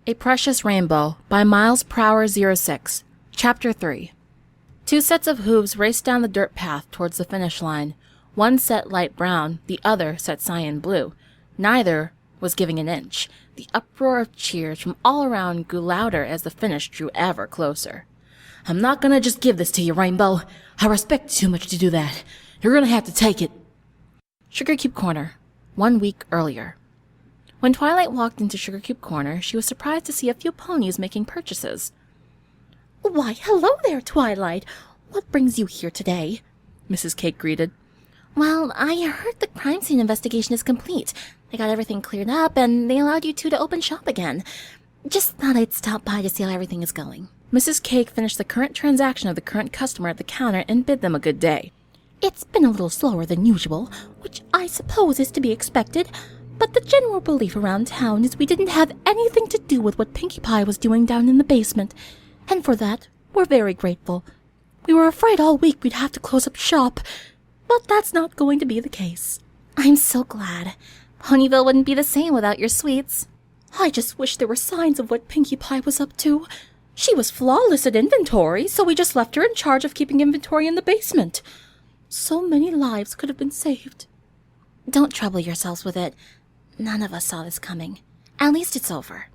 A Precious Rainbow by Miles_Prower06, Chapter 3. Two sets of hooves raced down the dirt path towards the finish line. One set light brown, the other set cyan blue. Neither was giving an inch. The uproar of cheers from all around grew louder as the finish drew ever closer. "I'm not gonna just give this to you, Rainbow. I respect you too much to do that. You're gonna have to take it." Sugar Cube Corner, 1 week earlier. When Twilight walked into Sugar Cube Corner, she was surprised to see a few ponies making purchases. "Why, hello there, Twilight. What brings you here today?" Mrs. Cake greeted. "Well, I heard the crime scene investigation is complete. They got everything cleared up, and they allowed you two to open shop again. Just thought I'd stop by to see how everything is going." Mrs. Cake finished the current transaction of the current customer at the counter and bid them a good day. "It's been a little slower than usual, which I suppose is to be expected, but the general belief around town is we didn't have anything to do with what Pinkie Pie was doing down in the basement, and for that, we're very grateful. We were afraid all week we'd have to close up shop, but that's not going to be the case." "I'm so glad. Ponyville wouldn't be the same without your sweets." "I just wish there were signs of what Pinkie Pie was up to. She was flawless at inventory, so we just left her in charge of keeping inventory in the basement. So many lives could have been saved." "Don't trouble yourselves with it. None of us saw this coming. At least it's over.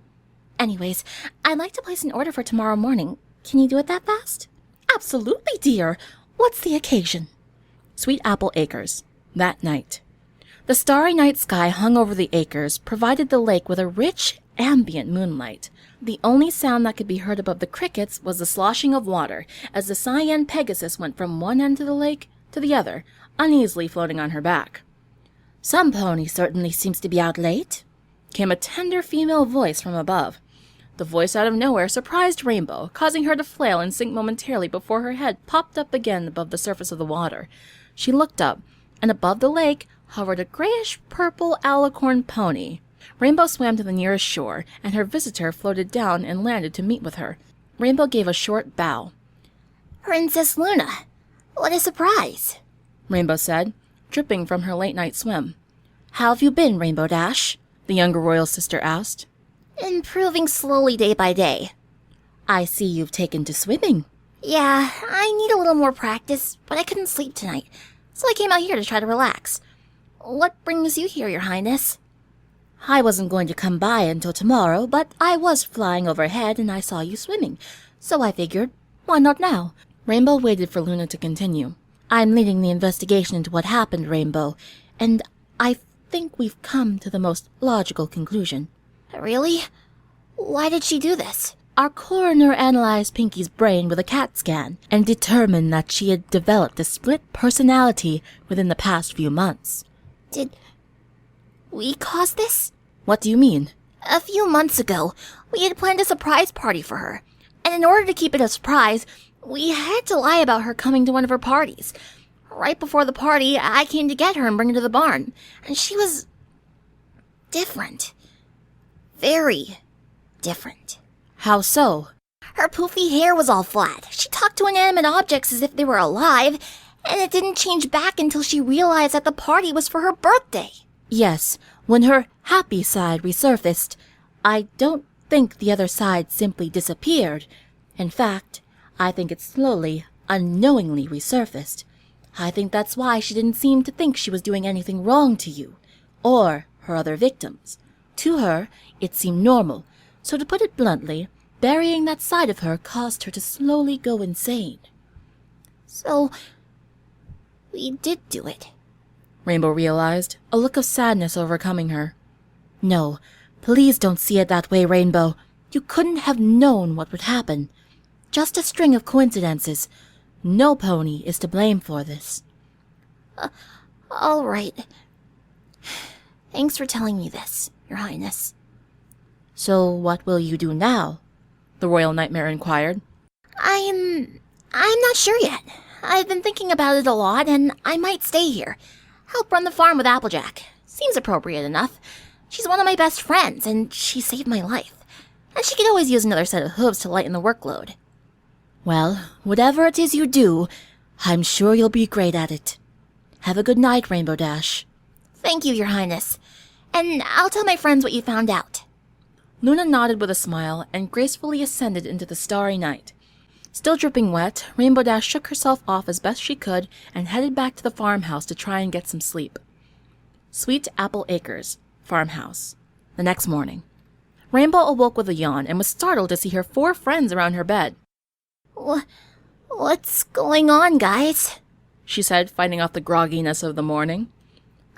Anyways, I'd like to place an order for tomorrow morning. Can you do it that fast?" "Absolutely, dear. What's the occasion?" Sweet Apple Acres, that night. The starry night sky hung over the acres, provided the lake with a rich, ambient moonlight. The only sound that could be heard above the crickets was the sloshing of water, as the cyan Pegasus went from one end of the lake to the other, uneasily floating on her back. "Some pony certainly seems to be out late," came a tender female voice from above. The voice out of nowhere surprised Rainbow, causing her to flail and sink momentarily before her head popped up again above the surface of the water. She looked up, and above the lake hovered a grayish-purple alicorn pony. Rainbow swam to the nearest shore, and her visitor floated down and landed to meet with her. Rainbow gave a short bow. "Princess Luna, what a surprise," Rainbow said, dripping from her late-night swim. "How have you been, Rainbow Dash?" the younger royal sister asked. "Improving slowly day by day." "I see you've taken to swimming." "Yeah, I need a little more practice, but I couldn't sleep tonight, so I came out here to try to relax. What brings you here, Your Highness?" "I wasn't going to come by until tomorrow, but I was flying overhead and I saw you swimming, so I figured, why not now?" Rainbow waited for Luna to continue. "I'm leading the investigation into what happened, Rainbow, and I think we've come to the most logical conclusion." "Really? Why did she do this?" "Our coroner analyzed Pinkie's brain with a CAT scan and determined that she had developed a split personality within the past few months." "Did we cause this?" "What do you mean?" "A few months ago, we had planned a surprise party for her, and in order to keep it a surprise, we had to lie about her coming to one of her parties. Right before the party, I came to get her and bring her to the barn, and she was different. Very different." "How so?" "Her poofy hair was all flat. She talked to inanimate objects as if they were alive, and it didn't change back until she realized that the party was for her birthday." "Yes, when her happy side resurfaced. I don't think the other side simply disappeared. In fact, I think it slowly, unknowingly resurfaced. I think that's why she didn't seem to think she was doing anything wrong to you, or her other victims. To her, it seemed normal, so to put it bluntly, burying that side of her caused her to slowly go insane." "So, we did do it," Rainbow realized, a look of sadness overcoming her. "No, please don't see it that way, Rainbow. You couldn't have known what would happen. Just a string of coincidences. No pony is to blame for this." "All right. Thanks for telling me this, Your Highness." "So what will you do now?" the Royal Nightmare inquired. I'm not sure yet. I've been thinking about it a lot, and I might stay here. Help run the farm with Applejack. Seems appropriate enough. She's one of my best friends, and she saved my life. And she could always use another set of hooves to lighten the workload." "Well, whatever it is you do, I'm sure you'll be great at it. Have a good night, Rainbow Dash." "Thank you, Your Highness. And I'll tell my friends what you found out." Luna nodded with a smile and gracefully ascended into the starry night. Still dripping wet, Rainbow Dash shook herself off as best she could and headed back to the farmhouse to try and get some sleep. Sweet Apple Acres, farmhouse. The next morning. Rainbow awoke with a yawn and was startled to see her 4 friends around her bed. What's going on, guys? She said, fighting off the grogginess of the morning.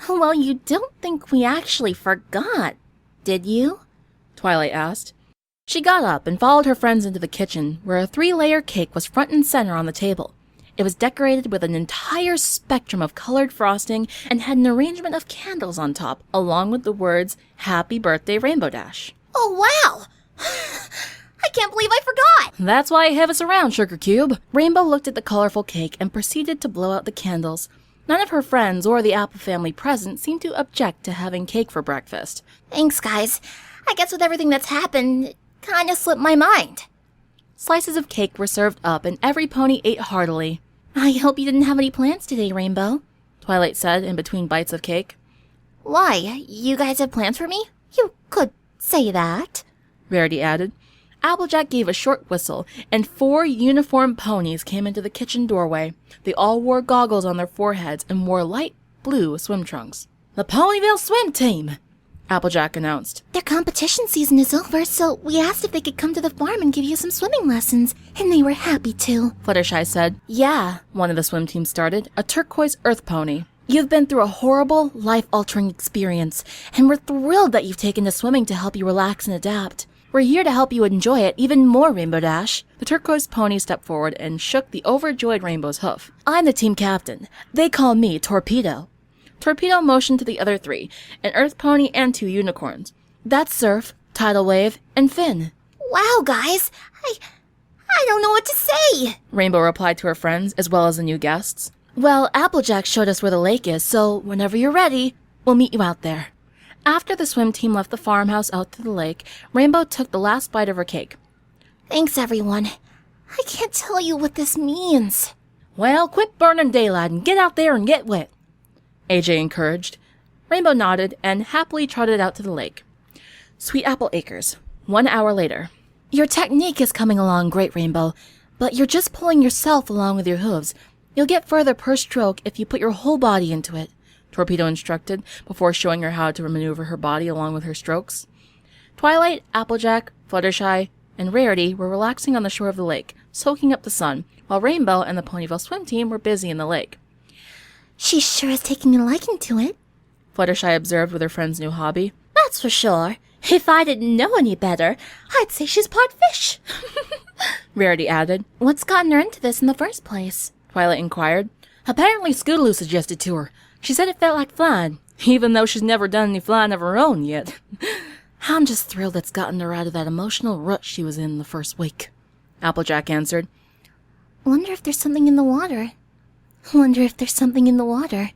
Well, you don't think we actually forgot, did you? Twilight asked. She got up and followed her friends into the kitchen, where a 3-layer cake was front and center on the table. It was decorated with an entire spectrum of colored frosting and had an arrangement of candles on top, along with the words, "Happy Birthday, Rainbow Dash." Oh, wow! I can't believe I forgot! That's why I have us around, Sugar Cube. Rainbow looked at the colorful cake and proceeded to blow out the candles. None of her friends or the Apple family present seemed to object to having cake for breakfast. Thanks, guys. I guess with everything that's happened, it kinda slipped my mind. Slices of cake were served up, and every pony ate heartily. I hope you didn't have any plans today, Rainbow, Twilight said in between bites of cake. Why? You guys have plans for me? You could say that, Rarity added. Applejack gave a short whistle, and 4 uniformed ponies came into the kitchen doorway. They all wore goggles on their foreheads and wore light blue swim trunks. "The Ponyville Swim Team," Applejack announced. Their competition season is over, so we asked if they could come to the farm and give you some swimming lessons, and they were happy to, Fluttershy said. "Yeah," one of the swim team started, a turquoise earth pony. "You've been through a horrible, life-altering experience, and we're thrilled that you've taken to swimming to help you relax and adapt. We're here to help you enjoy it even more, Rainbow Dash." The turquoise pony stepped forward and shook the overjoyed Rainbow's hoof. "I'm the team captain. They call me Torpedo." Torpedo motioned to the other 3, an earth pony and 2 unicorns. "That's Surf, Tidal Wave, and Finn." Wow, guys, I don't know what to say. Rainbow replied to her friends, as well as the new guests. "Well, Applejack showed us where the lake is, so whenever you're ready, we'll meet you out there." After the swim team left the farmhouse out to the lake, Rainbow took the last bite of her cake. Thanks, everyone. I can't tell you what this means. "Well, quit burning daylight and get out there and get wet," AJ encouraged. Rainbow nodded and happily trotted out to the lake. Sweet Apple Acres, 1 hour later. "Your technique is coming along great, Rainbow, but you're just pulling yourself along with your hooves. You'll get further per stroke if you put your whole body into it," Torpedo instructed, before showing her how to maneuver her body along with her strokes. Twilight, Applejack, Fluttershy, and Rarity were relaxing on the shore of the lake, soaking up the sun, while Rainbow and the Ponyville swim team were busy in the lake. She sure is taking a liking to it, Fluttershy observed with her friend's new hobby. That's for sure. If I didn't know any better, I'd say she's part fish. Rarity added. What's gotten her into this in the first place? Twilight inquired. Apparently Scootaloo suggested to her. She said it felt like flying, even though she's never done any flying of her own yet. I'm just thrilled it's gotten her out of that emotional rut she was in the first week, Applejack answered. Wonder if there's something in the water. Wonder if there's something in the water.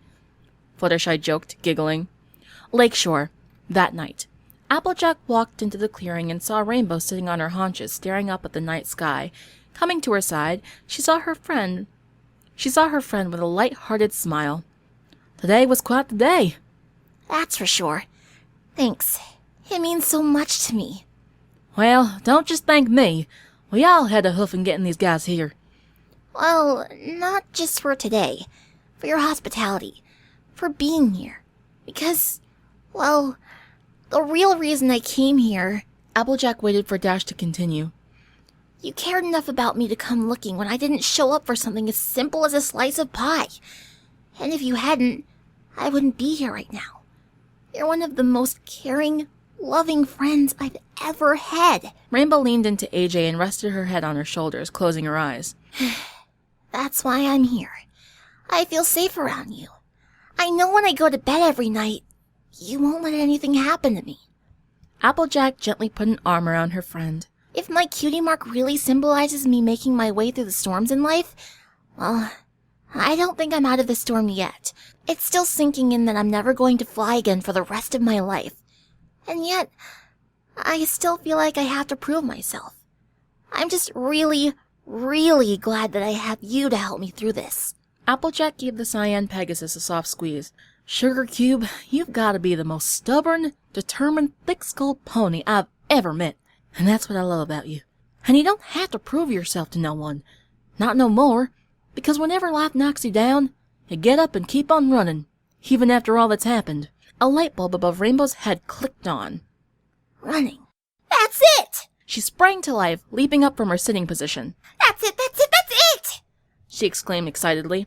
Fluttershy joked, giggling. Lakeshore, that night. Applejack walked into the clearing and saw Rainbow sitting on her haunches, staring up at the night sky. Coming to her side, she saw her friend with a light-hearted smile. Today was quite the day. That's for sure. Thanks. It means so much to me. Well, don't just thank me. We all had a hoof in getting these guys here. Well, not just for today. For your hospitality. For being here. Because, well, the real reason I came here... Applejack waited for Dash to continue. You cared enough about me to come looking when I didn't show up for something as simple as a slice of pie. And if you hadn't, I wouldn't be here right now. You're one of the most caring, loving friends I've ever had. Rainbow leaned into AJ and rested her head on her shoulders, closing her eyes. That's why I'm here. I feel safe around you. I know when I go to bed every night, you won't let anything happen to me. Applejack gently put an arm around her friend. If my cutie mark really symbolizes me making my way through the storms in life, well, I don't think I'm out of the storm yet. It's still sinking in that I'm never going to fly again for the rest of my life. And yet, I still feel like I have to prove myself. I'm just really, really glad that I have you to help me through this. Applejack gave the Cyan Pegasus a soft squeeze. Sugar Cube, you've got to be the most stubborn, determined, thick-skulled pony I've ever met. And that's what I love about you. And you don't have to prove yourself to no one. Not no more. Because whenever life knocks you down, you get up and keep on running. Even after all that's happened. A light bulb above Rainbow's head clicked on. Running. That's it! She sprang to life, leaping up from her sitting position. That's it! That's it! That's it! She exclaimed excitedly.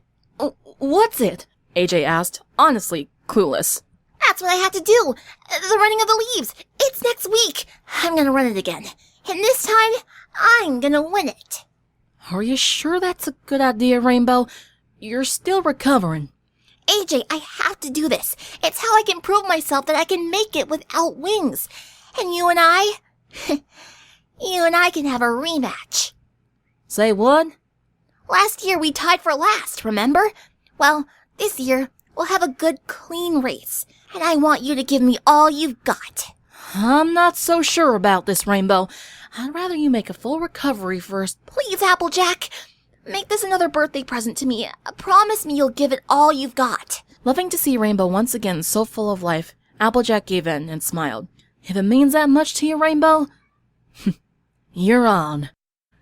What's it? AJ asked, honestly clueless. That's what I have to do! The running of the leaves! It's next week! I'm gonna run it again. And this time, I'm gonna win it. Are you sure that's a good idea, Rainbow? You're still recovering. AJ, I have to do this. It's how I can prove myself that I can make it without wings. And you and I... you and I can have a rematch. Say what? Last year we tied for last, remember? Well, this year we'll have a good, clean race. And I want you to give me all you've got. I'm not so sure about this, Rainbow. I'd rather you make a full recovery first. Please, Applejack. Make this another birthday present to me. Promise me you'll give it all you've got. Loving to see Rainbow once again so full of life, Applejack gave in and smiled. If it means that much to you, Rainbow, you're on.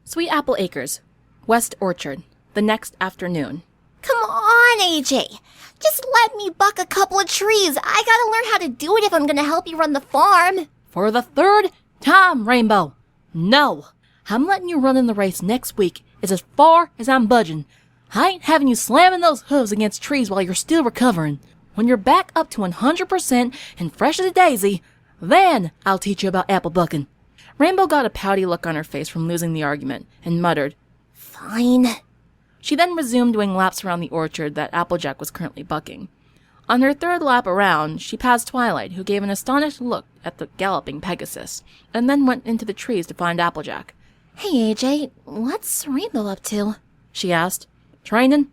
Sweet Apple Acres, West Orchard, the next afternoon. Come on, AJ. Just let me buck a couple of trees. I gotta learn how to do it if I'm gonna help you run the farm. For the third time, Rainbow. No. I'm letting you run in the race next week. It's as far as I'm budging. I ain't having you slamming those hooves against trees while you're still recovering. When you're back up to 100% and fresh as a daisy, then I'll teach you about apple bucking. Rainbow got a pouty look on her face from losing the argument and muttered, Fine. She then resumed doing laps around the orchard that Applejack was currently bucking. On her third lap around, she passed Twilight, who gave an astonished look at the galloping Pegasus, and then went into the trees to find Applejack. Hey, AJ, what's Rainbow up to? She asked. Training,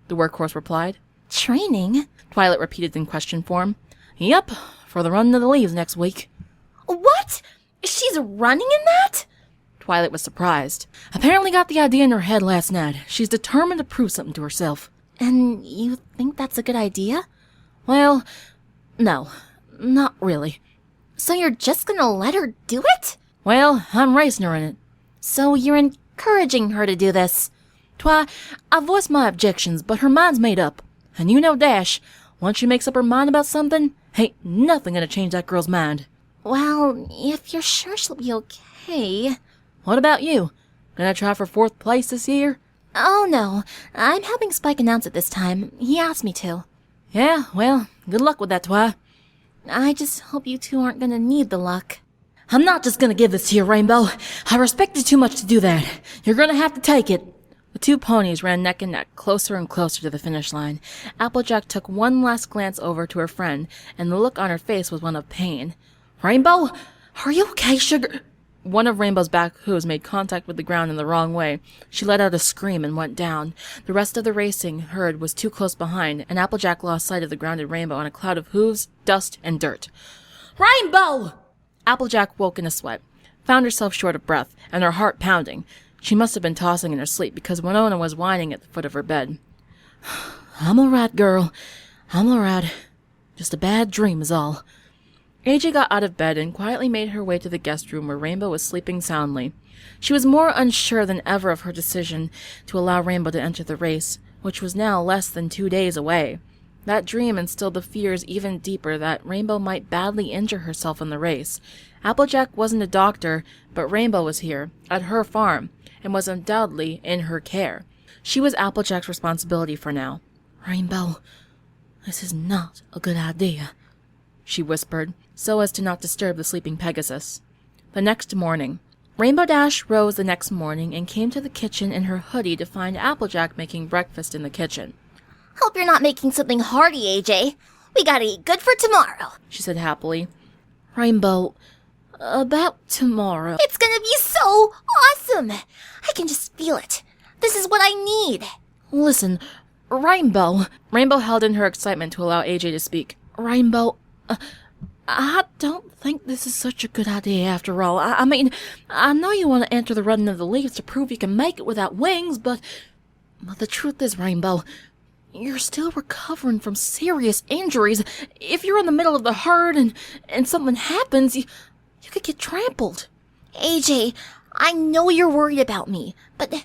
the workhorse replied. Training? Twilight repeated in question form. Yep, for the run of the leaves next week. What? She's running in that? Twilight was surprised. Apparently got the idea in her head last night. She's determined to prove something to herself. And you think that's a good idea? Well, no, not really. So you're just gonna let her do it? Well, I'm racing her in it. So you're encouraging her to do this? I voiced my objections, but her mind's made up. And you know Dash, once she makes up her mind about something, ain't nothing gonna change that girl's mind. Well, if you're sure she'll be okay... What about you? Gonna try for 4th place this year? Oh, no. I'm helping Spike announce it this time. He asked me to. Yeah, well, good luck with that, Twi. I just hope you two aren't gonna need the luck. I'm not just gonna give this to you, Rainbow. I respect you too much to do that. You're gonna have to take it. The two ponies ran neck and neck, closer and closer to the finish line. Applejack took one last glance over to her friend, and the look on her face was one of pain. Rainbow? Are you okay, sugar? One of Rainbow's back hooves made contact with the ground in the wrong way. She let out a scream and went down. The rest of the racing herd was too close behind, and Applejack lost sight of the grounded Rainbow in a cloud of hooves, dust, and dirt. Rainbow! Applejack woke in a sweat, found herself short of breath, and her heart pounding. She must have been tossing in her sleep because Winona was whining at the foot of her bed. I'm all right, girl. I'm all right. Just a bad dream is all. AJ got out of bed and quietly made her way to the guest room where Rainbow was sleeping soundly. She was more unsure than ever of her decision to allow Rainbow to enter the race, which was now less than 2 days away. That dream instilled the fears even deeper that Rainbow might badly injure herself in the race. Applejack wasn't a doctor, but Rainbow was here, at her farm, and was undoubtedly in her care. She was Applejack's responsibility for now. Rainbow, this is not a good idea, she whispered, so as to not disturb the sleeping Pegasus. The next morning. Rainbow Dash rose the next morning and came to the kitchen in her hoodie to find Applejack making breakfast in the kitchen. Hope you're not making something hearty, AJ. We gotta eat good for tomorrow, she said happily. Rainbow, about tomorrow. It's gonna be so awesome! I can just feel it. This is what I need. Listen, Rainbow. Rainbow held in her excitement to allow AJ to speak. Rainbow, I don't think this is such a good idea after all. I mean, I know you want to enter the running of the leaves to prove you can make it without wings, but the truth is, Rainbow, you're still recovering from serious injuries. If you're in the middle of the herd and something happens, You could get trampled. AJ, I know you're worried about me, but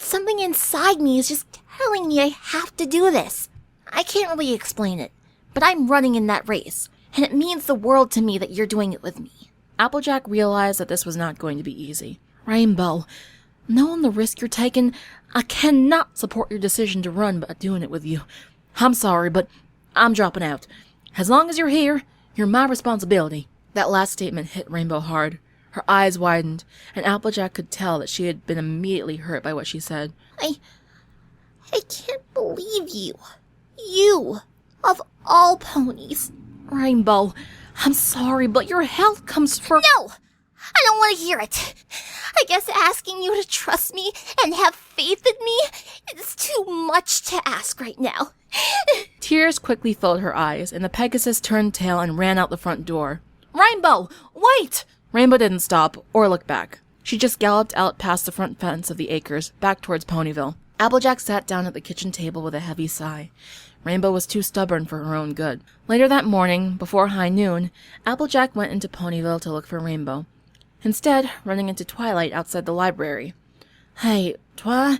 something inside me is just telling me I have to do this. I can't really explain it, but I'm running in that race, and it means the world to me that you're doing it with me. Applejack realized that this was not going to be easy. Rainbow, knowing the risk you're taking, I cannot support your decision to run by doing it with you. I'm sorry, but I'm dropping out. As long as you're here, you're my responsibility. That last statement hit Rainbow hard. Her eyes widened, and Applejack could tell that she had been immediately hurt by what she said. I can't believe you. You, of all ponies. Rainbow, I'm sorry, but your health comes first. No! I don't want to hear it. I guess asking you to trust me and have faith in me is too much to ask right now. Tears quickly filled her eyes, and the Pegasus turned tail and ran out the front door. Rainbow, wait! Rainbow didn't stop or look back. She just galloped out past the front fence of the acres, back towards Ponyville. Applejack sat down at the kitchen table with a heavy sigh. Rainbow was too stubborn for her own good. Later that morning, before high noon, Applejack went into Ponyville to look for Rainbow. Instead, running into Twilight outside the library. Hey, Twi,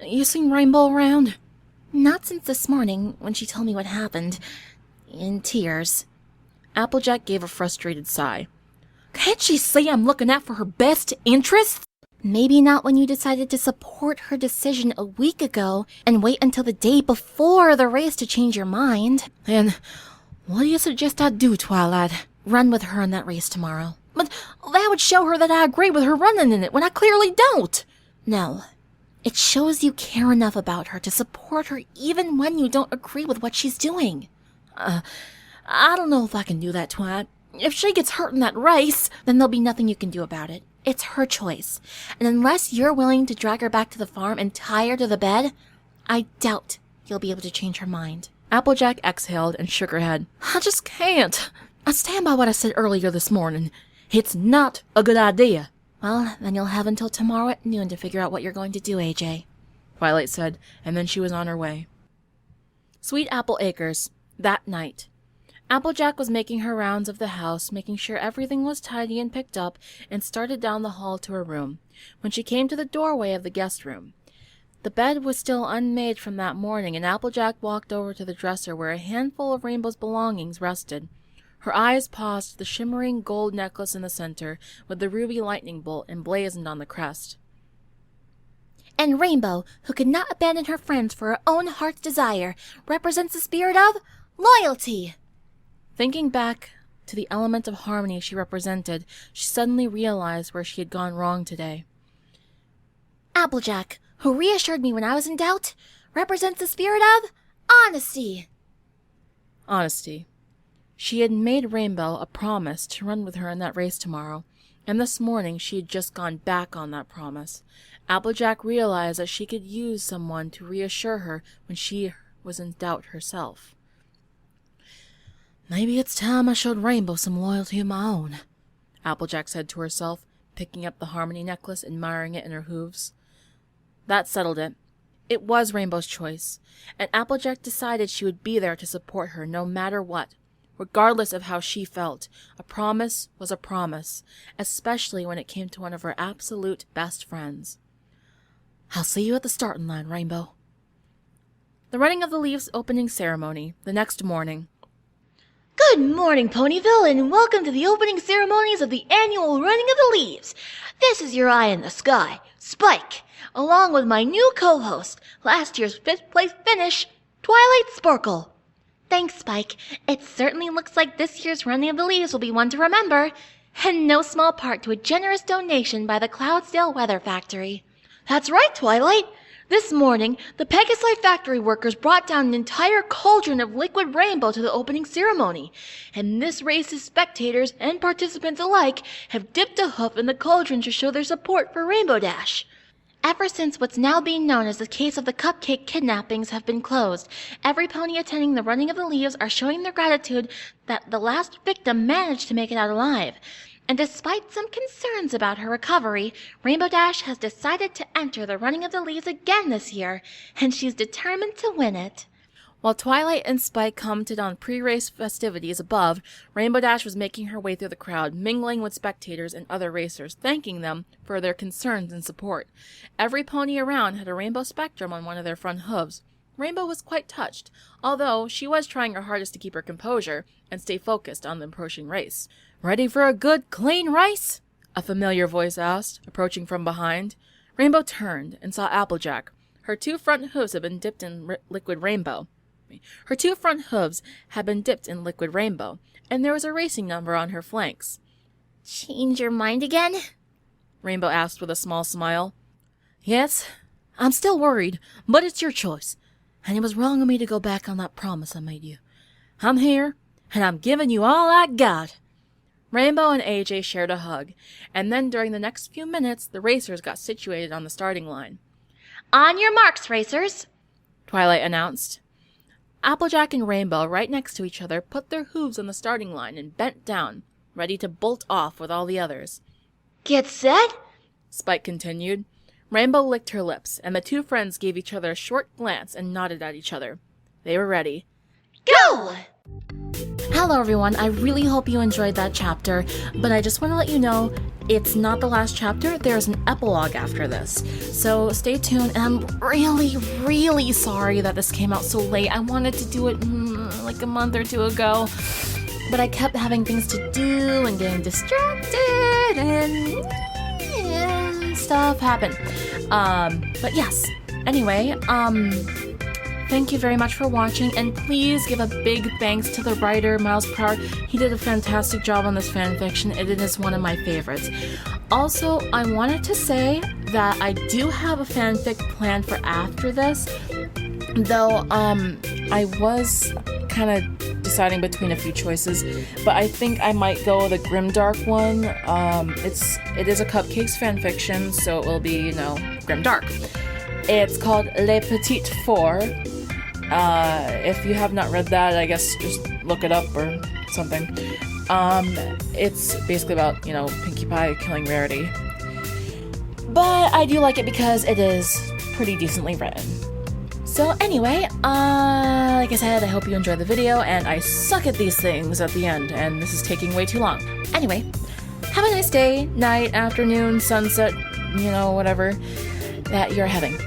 you seen Rainbow around? Not since this morning, when she told me what happened. In tears. Applejack gave a frustrated sigh. Can't she see I'm looking out for her best interests? Maybe not when you decided to support her decision a week ago and wait until the day before the race to change your mind. Then, what do you suggest I do, Twilight? Run with her in that race tomorrow. But that would show her that I agree with her running in it when I clearly don't. No. It shows you care enough about her to support her even when you don't agree with what she's doing. I don't know if I can do that, Twilight. If she gets hurt in that race, then there'll be nothing you can do about it. It's her choice. And unless you're willing to drag her back to the farm and tie her to the bed, I doubt you'll be able to change her mind. Applejack exhaled and shook her head. I just can't. I stand by what I said earlier this morning. It's not a good idea. Well, then you'll have until tomorrow at noon to figure out what you're going to do, AJ. Twilight said, and then she was on her way. Sweet Apple Acres, that night. Applejack was making her rounds of the house, making sure everything was tidy and picked up, and started down the hall to her room, when she came to the doorway of the guest room. The bed was still unmade from that morning, and Applejack walked over to the dresser where a handful of Rainbow's belongings rested. Her eyes paused the shimmering gold necklace in the center, with the ruby lightning bolt emblazoned on the crest. And Rainbow, who could not abandon her friends for her own heart's desire, represents the spirit of loyalty. Thinking back to the element of harmony she represented, she suddenly realized where she had gone wrong today. Applejack, who reassured me when I was in doubt, represents the spirit of honesty. Honesty. She had made Rainbow a promise to run with her in that race tomorrow, and this morning she had just gone back on that promise. Applejack realized that she could use someone to reassure her when she was in doubt herself. Maybe it's time I showed Rainbow some loyalty of my own, Applejack said to herself, picking up the harmony necklace, admiring it in her hooves. That settled it. It was Rainbow's choice, and Applejack decided she would be there to support her no matter what, regardless of how she felt. A promise was a promise, especially when it came to one of her absolute best friends. I'll see you at the starting line, Rainbow. The running of the leaves opening ceremony, the next morning. Good morning, Ponyville, and welcome to the opening ceremonies of the annual Running of the Leaves. This is your eye in the sky, Spike, along with my new co-host, last year's 5th place finish, Twilight Sparkle. Thanks, Spike. It certainly looks like this year's Running of the Leaves will be one to remember, and no small part to a generous donation by the Cloudsdale Weather Factory. That's right, Twilight. This morning, the Pegasi factory workers brought down an entire cauldron of liquid rainbow to the opening ceremony, and this race's spectators and participants alike have dipped a hoof in the cauldron to show their support for Rainbow Dash. Ever since what's now being known as the case of the cupcake kidnappings have been closed, every pony attending the Running of the Leaves are showing their gratitude that the last victim managed to make it out alive. And despite some concerns about her recovery, Rainbow Dash has decided to enter the Running of the Leaves again this year, and she's determined to win it. While Twilight and Spike commented on pre-race festivities above, Rainbow Dash was making her way through the crowd, mingling with spectators and other racers, thanking them for their concerns and support. Every pony around had a rainbow spectrum on one of their front hooves. Rainbow was quite touched, although she was trying her hardest to keep her composure and stay focused on the approaching race. "Ready for a good, clean race?" a familiar voice asked, approaching from behind. Rainbow turned and saw Applejack. Her two front hooves had been dipped in liquid rainbow. Her two front hooves had been dipped in liquid rainbow, and there was a racing number on her flanks. Change your mind again? Rainbow asked with a small smile. "Yes, I'm still worried, but it's your choice, and it was wrong of me to go back on that promise I made you. I'm here, and I'm giving you all I got." Rainbow and AJ shared a hug, and then during the next few minutes, the racers got situated on the starting line. On your marks, racers, Twilight announced. Applejack and Rainbow, right next to each other, put their hooves on the starting line and bent down, ready to bolt off with all the others. Get set? Spike continued. Rainbow licked her lips, and the two friends gave each other a short glance and nodded at each other. They were ready. Go! Hello everyone, I really hope you enjoyed that chapter, but I just want to let you know it's not the last chapter, there's an epilogue after this. So stay tuned, and I'm really sorry that this came out so late. I wanted to do it like a month or two ago, but I kept having things to do and getting distracted and stuff happened. But yes, anyway, thank you very much for watching, and please give a big thanks to the writer, Miles Prower. He did a fantastic job on this fanfiction. It is one of my favorites. Also, I wanted to say that I do have a fanfic planned for after this, though I was kind of deciding between a few choices, but I think I might go the grimdark one. It is a Cupcakes fanfiction, so it will be, grimdark. It's called Les Petite Four. If you have not read that, I guess just look it up or something. It's basically about, Pinkie Pie killing Rarity. But I do like it because it is pretty decently written. So anyway, like I said, I hope you enjoyed the video, and I suck at these things at the end, and this is taking way too long. Anyway, have a nice day, night, afternoon, sunset, whatever that you're having.